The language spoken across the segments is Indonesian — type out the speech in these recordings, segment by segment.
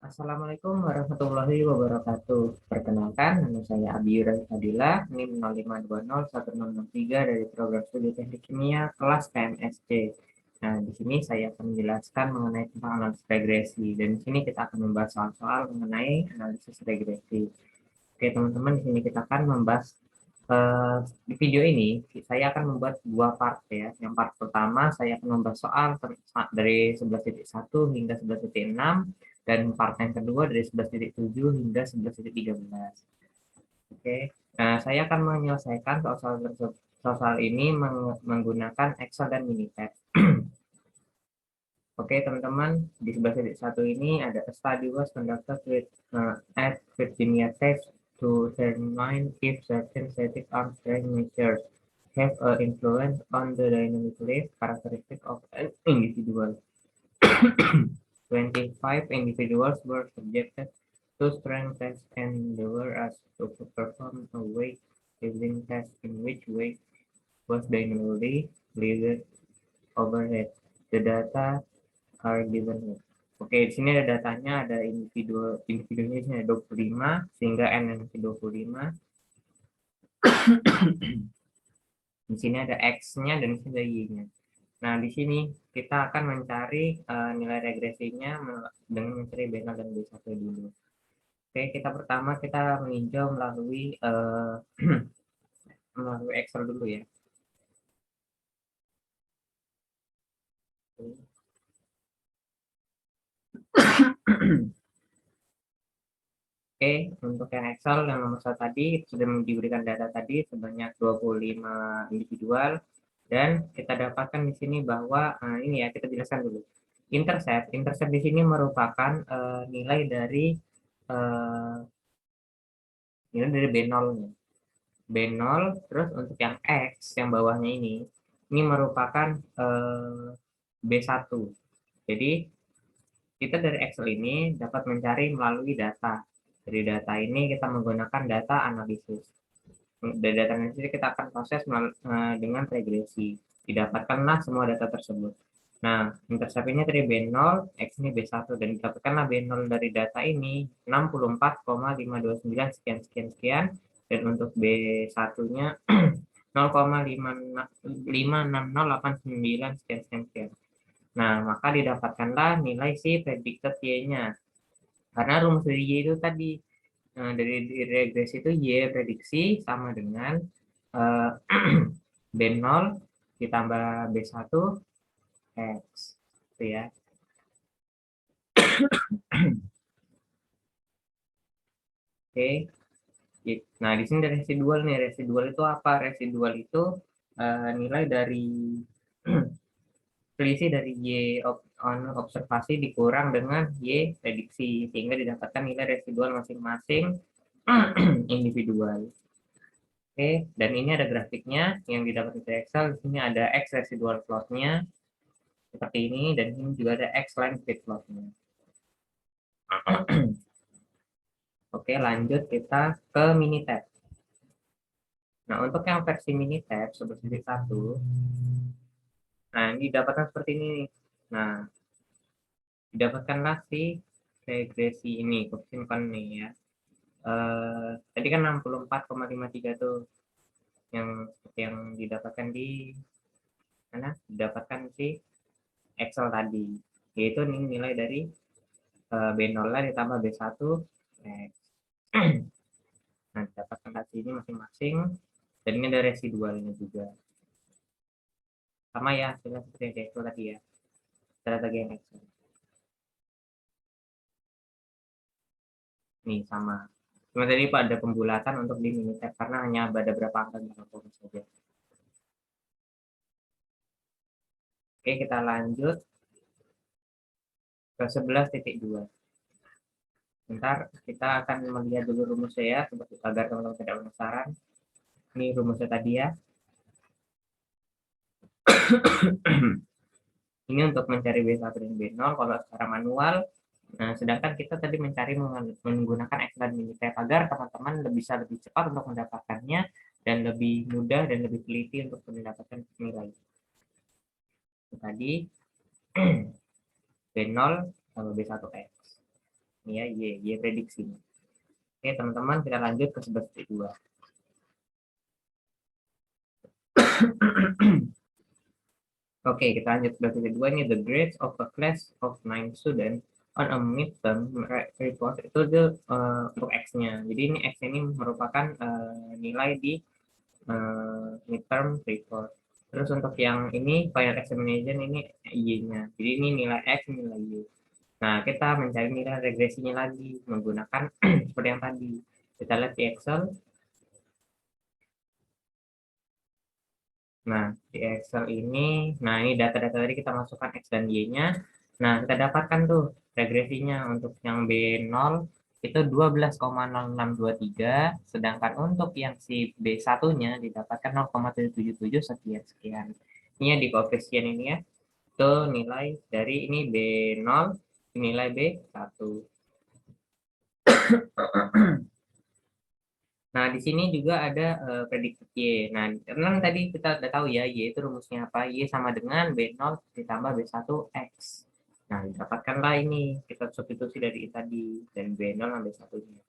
Assalamualaikum warahmatullahi wabarakatuh. Perkenalkan, nama saya Abiyura Fadila, NIM 05201063 dari program studi teknik kimia kelas KMSC. Nah, di sini saya akan menjelaskan mengenai tentang analisis regresi, dan di sini kita akan membahas soal-soal mengenai analisis regresi. Oke, teman-teman, di sini kita akan membahas di video ini saya akan membuat dua part ya. Yang part pertama saya akan membahas soal dari 11.1 hingga 11.6, dan part yang kedua dari 11.7 hingga 11.13. Oke. Nah, saya akan menyelesaikan soal-soal tersebut. Soal ini menggunakan Excel dan Minitab. Oke, teman-teman, di 11.1 ini ada a study was conducted with at Virginia Tech to determine if certain static arm strength measures have an influence on the dynamic lift characteristic of an individual. 25 individuals were subjected to strength tests, and they were asked to perform a weight lifting test in which weight was dynamically lifted overhead. The data are given here. Oke, di sini ada datanya, ada individunya di sini ada 25 sehingga N yang ke 25. Di sini ada X-nya dan di sini ada Y-nya. Nah, di sini kita akan mencari nilai regresinya dengan mencari B0 dan B1 dulu. Oke, kita meninjau melalui melalui Excel dulu ya. Oke, untuk yang Excel yang nomor 1 tadi sudah diberikan data tadi sebanyak 25 individual, dan kita dapatkan di sini bahwa ini ya, kita jelaskan dulu. Intercept di sini merupakan nilai dari B0-nya. B0, terus untuk yang X yang bawahnya ini merupakan B1. Jadi kita dari Excel ini dapat mencari melalui data. Dari data ini kita menggunakan data analisis. Dari data analisis kita akan proses dengan regresi. Didapatkanlah semua data tersebut. Nah, intercept ini dari B0, X ini B1, dan didapatkanlah B0 dari data ini 64,529 sekian, dan untuk B1-nya 0,56089 sekian. Nah, maka didapatkanlah nilai si predicted Y-nya. Karena rumus dari Y itu tadi, dari regresi itu Y prediksi sama dengan B0 ditambah B1 X. Gitu ya. Oke. Nah, di sini ada residual nih. Residual itu apa? Residual itu nilai dari selisih dari Y observasi dikurang dengan Y prediksi, sehingga didapatkan nilai residual masing-masing individual. Oke, dan ini ada grafiknya yang didapat dari Excel. Di sini ada X residual plotnya seperti ini, dan ini juga ada X line fit plotnya. Oke, lanjut kita ke Minitab. Nah, untuk yang versi Minitab seperti 1, nah ini didapatkan seperti ini. Nah, didapatkanlah si regresi ini, koefisien nih ya. Tadi kan 64,53 tuh yang didapatkan di mana? Didapatkan si Excel tadi, yaitu ini nilai dari B0 ditambah B1 X. Nah, didapatkan tadi ini masing-masing, dan ini ada residualnya juga. Sama ya, hasilnya seperti yang Excel tadi ya. Strategi yang Excel. Nih, sama. Cuma tadi pada pembulatan untuk di Minitab karena hanya ada berapa angka yang saja. Oke, kita lanjut ke 11.2. Bentar, kita akan melihat dulu rumusnya ya, seperti agar teman-teman tidak penasaran. Ini rumusnya tadi ya. Ini untuk mencari B1 dan B0 kalau secara manual. Nah, sedangkan kita tadi mencari menggunakan Excel dan Minitab agar teman-teman bisa lebih cepat untuk mendapatkannya, dan lebih mudah dan lebih teliti untuk mendapatkan nilai. Tadi B0 sama B1X. Ini ya, Y prediksi. Oke, teman-teman, kita lanjut ke 11.2. Oke, kita lanjut ke 2 ini, the grades of a class of 9 students on a midterm report itu untuk X-nya. Jadi ini X ini merupakan nilai di midterm report. Terus untuk yang ini final examination ini Y-nya. Jadi ini nilai X, nilai Y. Nah, kita mencari nilai regresinya lagi menggunakan seperti yang tadi. Kita lihat di Excel. Nah, di Excel ini, nah ini data-data tadi kita masukkan X dan Y-nya. Nah, kita dapatkan tuh regresinya untuk yang B0 itu 12,0623, sedangkan untuk yang si B1-nya didapatkan 0,777 sekian-sekian. Ini ya di koefisien ini ya, itu nilai dari ini B0, nilai B1. Nah, di sini juga ada prediksi Y. Nah, memang tadi kita udah tahu ya, Y itu rumusnya apa? Y sama dengan B0 ditambah B1 X. Nah, dapatkanlah ini. Kita substitusi dari tadi. Dan B0 dan B1-nya.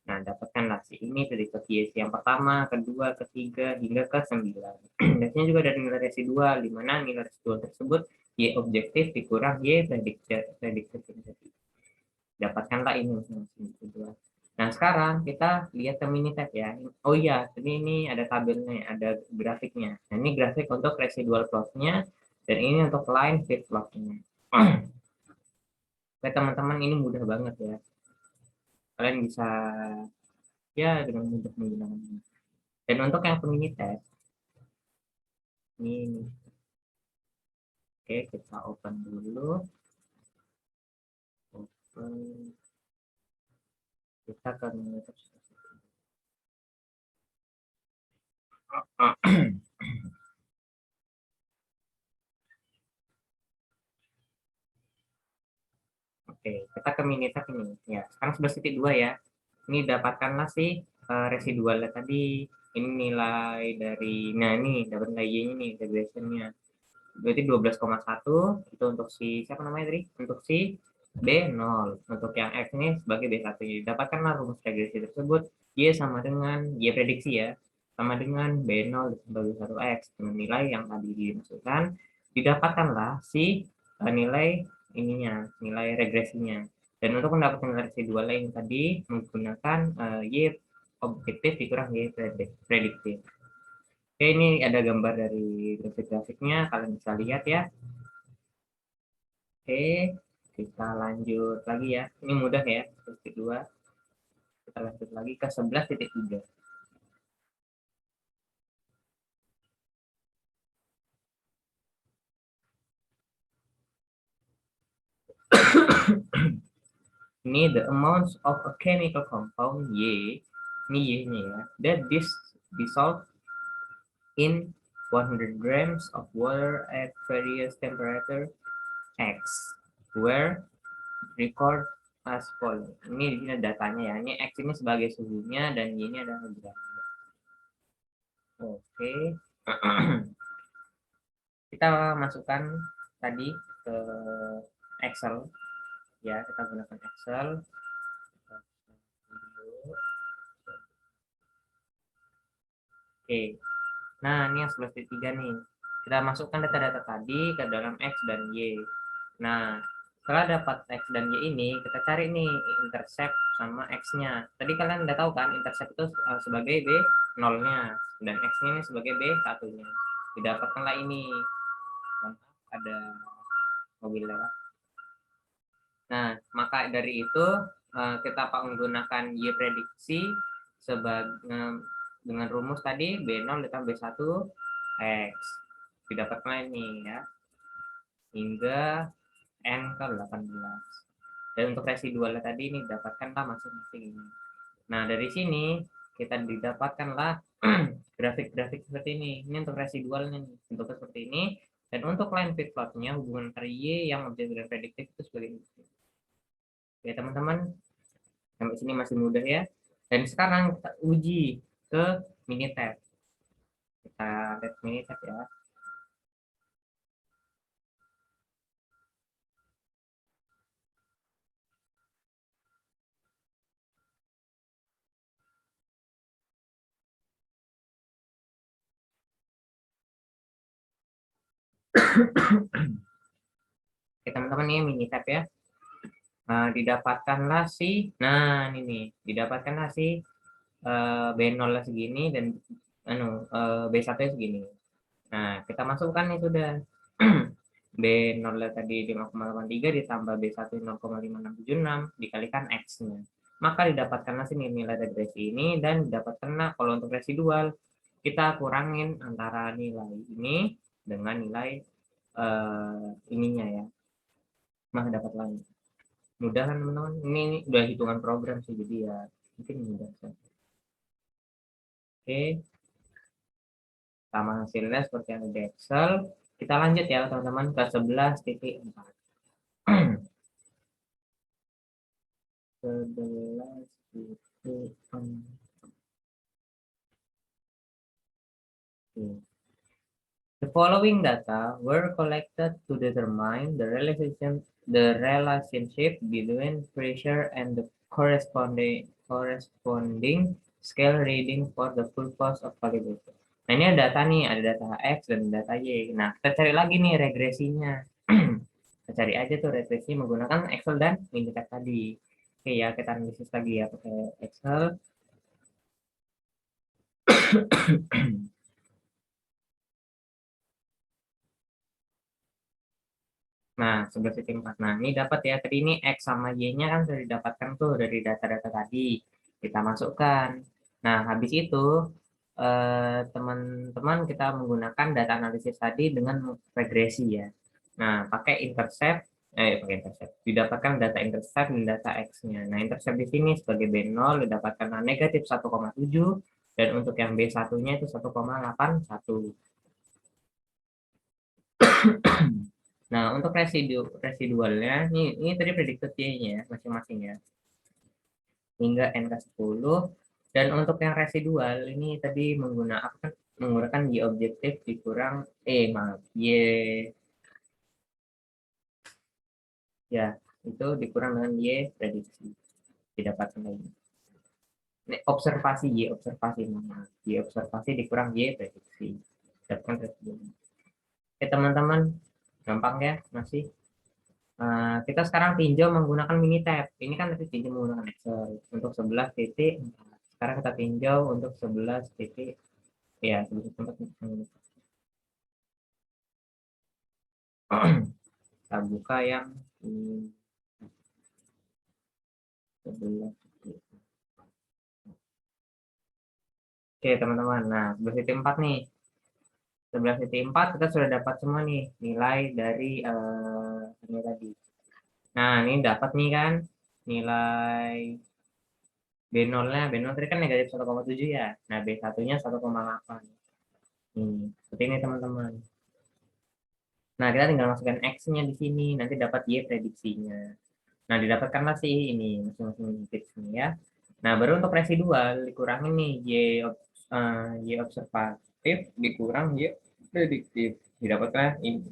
Nah, dapatkanlah si ini prediksi Y yang pertama, kedua, ketiga, hingga ke 9. Dan sini juga ada nilai residual, di mana nilai residual tersebut Y objektif dikurang Y prediktif. Dapatkanlah ini masing-masing. Nah, sekarang kita lihat ke Minitab ya. Oh iya, ini ada tabelnya, ada grafiknya. Nah, ini grafik untuk residual plotnya, dan ini untuk line fit plotnya. Oke, teman-teman, ini mudah banget ya. Kalian bisa ya dengan mudah menggunakan ini. Dan untuk yang Minitab, ini. Oke, kita open dulu. Open. Kita ke Minitab. Oke, kita ke Minitab ini. Ya, sekarang 11.2 ya. Ini dapatkanlah sih residualnya tadi. Ini nilai dari, nah ini dapat nilai Y-nya nih, regressionnya. Berarti 12,1 itu untuk si, siapa namanya tadi? Untuk si B0. Untuk yang X ini sebagai B1. Dapatkanlah rumus regresi tersebut. Y sama dengan, Y prediksi ya, sama dengan B0 sebagai 1X. Dengan nilai yang tadi dimasukkan, didapatkanlah si nilai ininya, nilai regresinya. Dan untuk mendapatkan nilai residual lain tadi menggunakan Y objektif dikurang Y prediktif. Oke, ini ada gambar dari grafik-grafiknya, kalian bisa lihat ya. Oke, kita lanjut lagi ya. Ini mudah ya, 2. Kita lanjut lagi ke 11.3. Ini the amounts of a chemical compound Y, ini Y-nya ya, that dissolve in 100 grams of water at various temperature X, where record as follows. Ini di sini datanya ya. Ini X ini sebagai suhunya dan Y ini adalah gramnya. Oke. Kita masukkan tadi ke Excel ya, kita gunakan Excel. Oke. Nah, ini yang 11.3 nih. Kita masukkan data-data tadi ke dalam X dan Y. Nah, setelah dapat X dan Y ini, kita cari nih intercept sama X-nya. Tadi kalian udah tahu kan, intercept itu sebagai B0-nya, dan X-nya ini sebagai B1-nya. Didapatkanlah ini. Ada mobil lewat. Nah, maka dari itu kita menggunakan Y prediksi sebagai dengan rumus tadi B0 ditambah B1 X. Didapatkan ini ya, hingga N ke 18. Dan untuk residualnya tadi ini didapatkanlah masing-masing ini. Nah, dari sini kita didapatkanlah grafik-grafik seperti ini. Ini untuk residualnya nih, bentuknya seperti ini. Dan untuk line fit plotnya hubungan antara Y yang objektif dan prediktif itu sebagai ini. Oke, teman-teman, sampai sini masih mudah ya. Dan sekarang kita uji ke Minitab. Kita lihat Minitab ya. Oke, teman-teman, ini mini tab ya. Nah, didapatkanlah si, nah ini nih, didapatkanlah si B0 segini dan B1 segini. Nah, kita masukkan nih sudah. B0 tadi 5,83 ditambah B1 0,5676 dikalikan X-nya. Maka didapatkanlah sini nilai regresi ini, dan didapatkanlah kalau untuk residual kita kurangin antara nilai ini dengan nilai ininya ya. Maka dapat lagi. Mudah kan teman-teman? Ini udah hitungan program sih, jadi ya mungkin mudah. Oke, sama hasilnya seperti yang di Excel. Kita lanjut ya teman-teman ke 11.4. 11.4. The following data were collected to determine the relationship between pressure and the corresponding scale reading for the purpose of calibration. Nah, ini ada data nih, ada data X dan data Y. Nah, kita cari lagi nih regresinya. Kita cari aja tuh regresi menggunakan Excel dan Minitab tadi. Oke ya, kita analisis lagi ya pakai Excel. Nah, 11.4. Nah, ini dapat ya. Tadi ini X sama Y-nya kan sudah didapatkan tuh dari data-data tadi. Kita masukkan. Nah, habis itu teman-teman kita menggunakan data analisis tadi dengan regresi ya. Nah, pakai intercept. Pakai intercept. Didapatkan data intercept dan data X-nya. Nah, intercept di sini sebagai B0 didapatkan negatif 1,7. Dan untuk yang B1-nya itu 1,81. Nah, untuk residualnya, ini tadi predicted Y-nya ya, masing-masing ya, hingga N ke 10. Dan untuk yang residual, ini tadi menggunakan Y objektif dikurang, Y, ya, itu dikurang dengan Y prediksi. Didapatkan lagi. Ini observasi, Y observasi. Y observasi dikurang Y prediksi. Dapatkan residual. Oke, teman-teman, gampang ya, masih. Kita sekarang tinjau menggunakan Minitab. Ini kan tadi tinjau menggunakan Excel untuk 11.4. Sekarang kita tinjau untuk 11 titik, ya 11.4. Kita buka yang 11. Oke teman-teman, nah 11.4 nih. 11.4 kita sudah dapat semua nih nilai dari ini tadi. Nah, ini dapat nih kan nilai B0-nya. B0 tadi kan negatif 1,7 ya. Nah, B1-nya 1,8. Seperti ini teman-teman. Nah, kita tinggal masukkan X-nya di sini, nanti dapat Y prediksinya. Nah, didapatkanlah sih ini masing-masing titik ini ya. Nah, baru untuk residual dikurangin nih Y observatif dikurang Y prediktif. Didapatkan ini.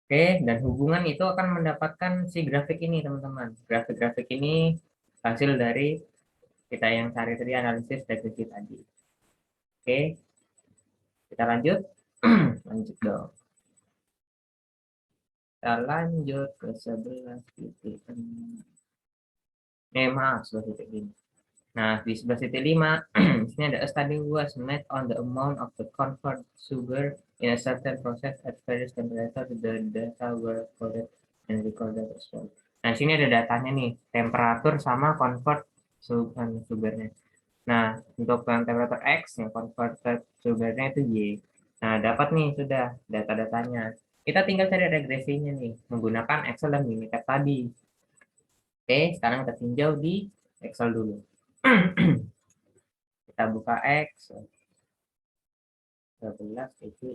Oke, dan hubungan itu akan mendapatkan si grafik ini, teman-teman. Grafik-grafik ini hasil dari kita yang cari tadi analisis regresi tadi. Oke, kita lanjut. Lanjut dong. Kita lanjut ke 11.6. Maaf, 11.5. Nah, di 11.5, di sini ada a study was made on the amount of the convert sugar in a certain process at various temperature. The data were coded and recorded as well. Nah, di sini ada datanya nih, temperatur sama convert sugarnya. Nah, untuk yang temperatur X, yang converted sugarnya itu Y. Nah, dapat nih sudah data-datanya. Kita tinggal cari regresinya nih, menggunakan Excel dan Minitab tadi. Oke, sekarang kita tinjau di Excel dulu. Kita buka Excel. 12 itu.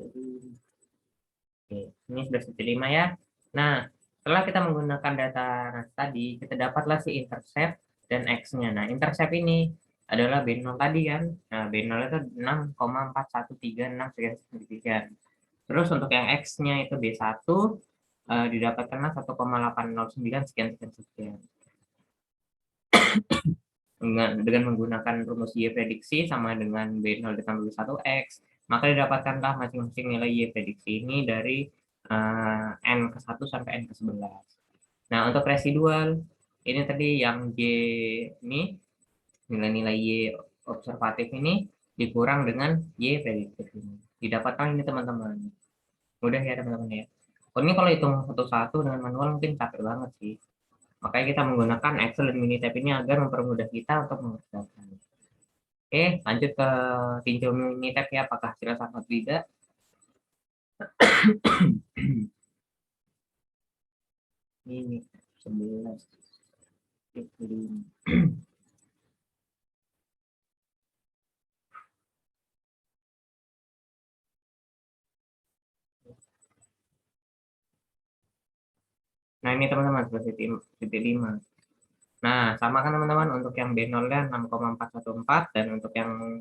Oke, ini 11.5 ya. Nah, setelah kita menggunakan data tadi, kita dapatlah si intercept dan X-nya. Nah, intercept ini adalah B0 tadi kan. Nah, B0 itu 6,4136 sekian. Terus untuk yang X-nya itu B1 didapatkanlah 1,809 sekian. Dengan menggunakan rumus Y prediksi sama dengan B0 ditambah B1X, maka didapatkanlah masing-masing nilai Y prediksi ini dari N ke 1 sampai N ke 11. Nah, untuk residual, ini tadi yang Y ini, nilai-nilai Y observatif ini dikurang dengan Y prediktif ini. Didapatkan ini teman-teman. Mudah ya teman-teman ya. Oh, ini kalau hitung satu-satu dengan manual mungkin capek banget sih. Makanya kita menggunakan Excel dan Minitab ini agar mempermudah kita untuk mengerjakan. Oke, lanjut ke tinjau Minitab ya, apakah hasilnya sama atau tidak. Ini 11. Nah, ini teman-teman, 11,5. Nah, sama kan teman-teman, untuk yang B0-nya 6,414 dan untuk yang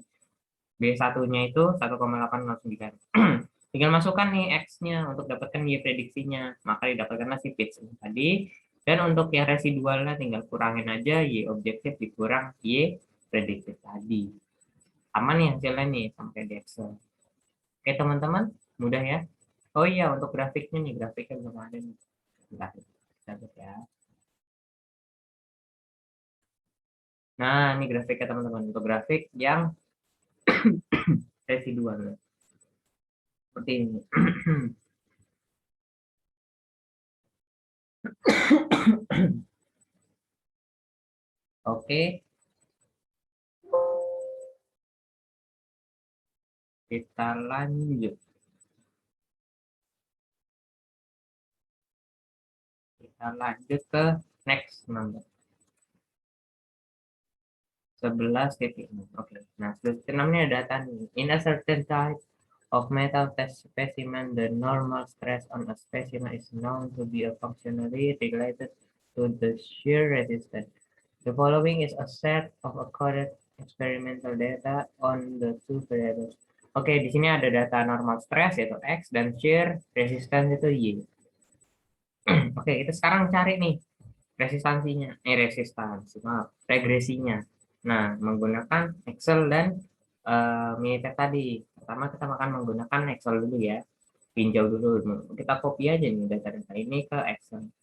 B1-nya itu 1,809. Tinggal masukkan nih X-nya untuk dapatkan Y prediksinya. Maka didapatkanlah si pitch ini tadi. Dan untuk yang residualnya tinggal kurangin aja Y objektif dikurang Y prediktif tadi. Sama nih hasilnya nih sampai di Excel. Oke teman-teman, mudah ya. Oh iya, untuk grafiknya nih, grafiknya belum ada nih. Bentar, kita lihat ya. Nah, ini grafiknya teman-teman. Untuk grafik yang residual. Seperti ini. Oke, kita lanjut. Kita lanjut ke next number. 11,6. Oke. Nah, 11,6 ini ada data nih. In a certain type of metal test specimen, the normal stress on a specimen is known to be a functionally related to the shear resistance. The following is a set of accorded experimental data on the two variables. Oke, di sini ada data normal stress yaitu X dan shear resistance itu Y. Oke, kita sekarang cari nih resistansinya, maaf, regresinya. Nah, menggunakan Excel dan Minitab tadi. Pertama kita akan menggunakan Excel dulu ya, pinjau dulu. Kita copy aja nih data-data ini ke Excel.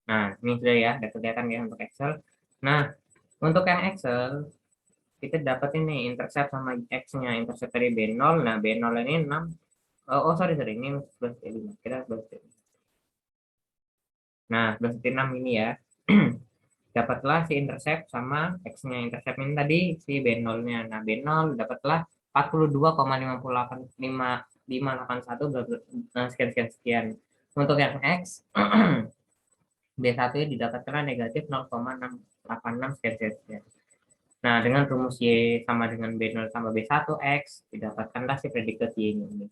Nah, ini sudah ya, ada kelihatan ya untuk Excel. Nah, untuk yang Excel, kita dapat ini intercept sama X-nya. Intercept dari B0, nah B0 ini 6. Oh, sorry, ini 11,5. Kita 11,5. Nah, 11,6 ini ya. Dapatlah si intercept sama X-nya. Intercept ini tadi si B0-nya. Nah, B0 dapatlah 42,58581 sekian sekian sekian. Untuk yang X B1 didapatkan negatif 0,686 sekian sekian sekian. Nah, dengan rumus Y sama dengan B0 tambah B1 X didapatkanlah si predikat Y ini.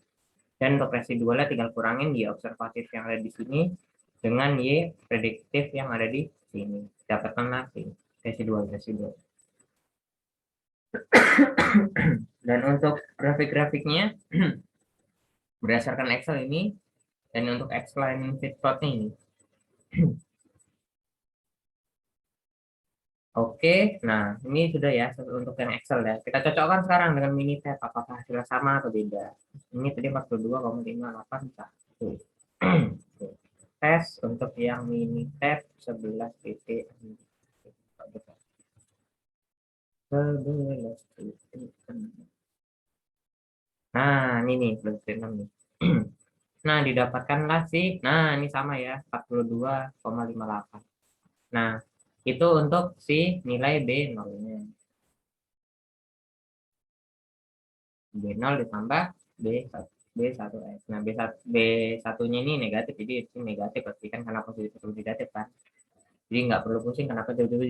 Dan untuk residualnya tinggal kurangin Y observatif yang ada di sini dengan Y prediktif yang ada di sini. Dapatkanlah si residual. Dan untuk grafik-grafiknya berdasarkan Excel ini dan untuk explain fit plotnya ini. Oke, nah ini sudah ya untuk yang Excel ya. Kita cocokkan sekarang dengan Minitab apakah hasilnya sama atau beda. Ini tadi 42,581. Tes untuk yang Minitab 11 titik. 11 titik. Nah, ini nih 11,6 nih. Nah, didapatkanlah sih. Nah, ini sama ya, 42,58. Nah, itu untuk si nilai B0-nya. B0 ditambah B1, B1S. Nah, B1-nya ini negatif, jadi ini negatif pasti kan karena positif atau negatif kan. Jadi nggak perlu pusing kenapa jauh-jauh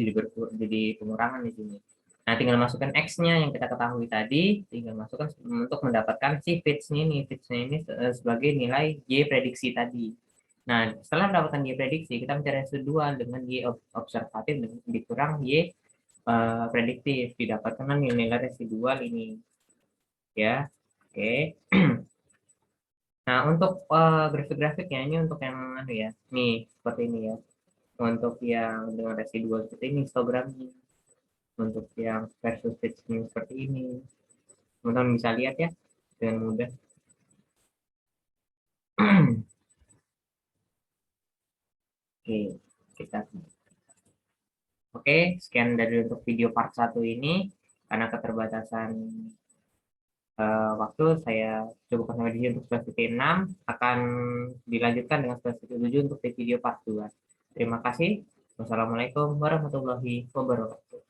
jadi pengurangan di sini. Nah, tinggal masukkan X-nya yang kita ketahui tadi, tinggal masukkan untuk mendapatkan si fitch-nya ini. Fitch-nya ini sebagai nilai Y prediksi tadi. Nah, setelah mendapatkan Y prediksi, kita mencari residual dengan Y observatif dan dikurang Y prediktif. Didapatkan nilai residual ini. Ya, oke. Nah, untuk grafik-grafiknya ini untuk yang anu ya. Nih, seperti ini ya. Untuk yang dengan residual seperti ini histogramnya, untuk yang versus pitching seperti ini, teman-teman bisa lihat ya dengan mudah. Oke, kita Oke, sekian dari untuk video part 1 ini. Karena keterbatasan waktu, saya cukupkan sampai di sini untuk 11.6. Akan dilanjutkan dengan 11.7 untuk video part 2. Terima kasih. Wassalamualaikum warahmatullahi wabarakatuh.